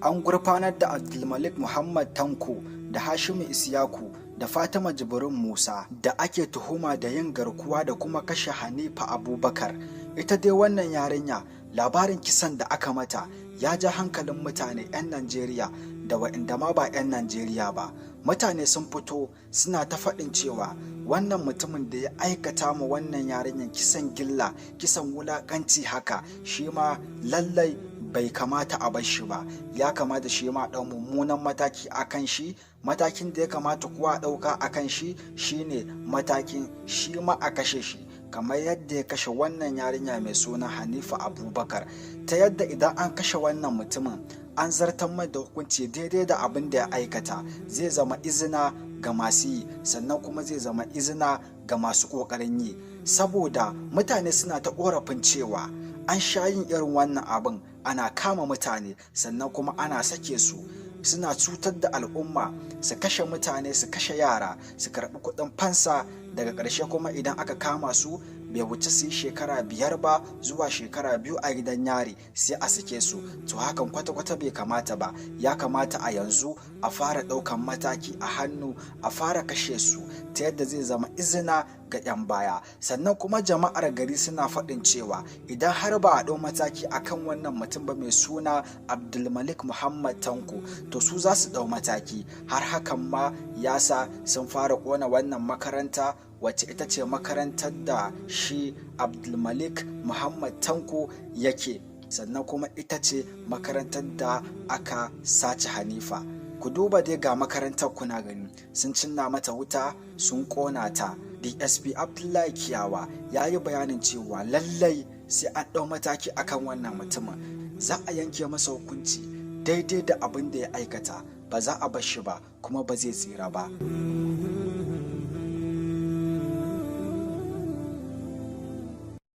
an gurfanar da Abdulmalik Muhammad Tanko da Hashimu Isyaku da Fatima Jibrin Musa da ake tuhuma da yin garkuwa da kuma kashe Hanifa Abubakar. Ita dai wannan yarinya, labarin kisan da aka mata ya ja hankalin mutane 'yan Najeriya da waɗanda ma ba 'yan Najeriya ba. Mutane sun fito suna ta faɗin cewa wannan mutumin da ya aikata mu wannan yarinyar kisan gilla, kisan wulaƙanci haka, shi ma lallai bai kamata a bar shi ba, ya kamata shi ma ɗan mummunan mataki a kan shi. Matakin da ya kamata kuwa ɗauka a kan shi shine matakin shi ma a kashe shi, kamar yadda ya kashe wannan yarinya mai suna Hanifa Abubakar, ta yadda idan an kashe wannan mutumin an zartar mai da hukunci daidai da abin da ya aikata, zai zama izina ga masu yi, sannan kuma zai zama izina ga masu ƙoƙarin yi. Saboda mutane suna ta ƙorafin cewa an sha yin irin wannan abin, ana kama mutane sannan kuma ana sake su, suna cutar da al'umma, su kashe mutane, su kashe yara, su karɓi kuɗin fansa, daga ƙarshe kuma idan aka kama su bai wuce su yi shekara 5 ba zuwa shekara 2 a gidan yari sai a sake su. To hakan kwata-kwata bai kamata ba. Ya kamata a yanzu a fara ɗaukan mataki a hannu, a fara kashe su ta yadda zai zama izina ga 'yan baya. Sannan kuma jama'ar gari suna faɗin cewa idan har ba a ɗau mataki akan wannan mutum ba mai suna Abdulmalik Muhammad Tanko, to su za su ɗau mataki. Har hakan ma ya sa sun fara ƙona wannan makaranta, wacce ita ce makarantar da shi Abdulmalik Muhammad Tanko yake, sannan kuma ita ce makarantar da aka sace Hanifa. Ku duba dai ga makarantar kuna gani, sun cinna mata wuta, sun ƙona ta. DSP Abdullahi Kiyawa ya yi bayanin cewa lallai sai an ɗau mataki akan wannan mutumin, za a yanke masa hukunci daidai da abin da ya aikata, ba za a bar shi ba kuma ba zai tsira ba.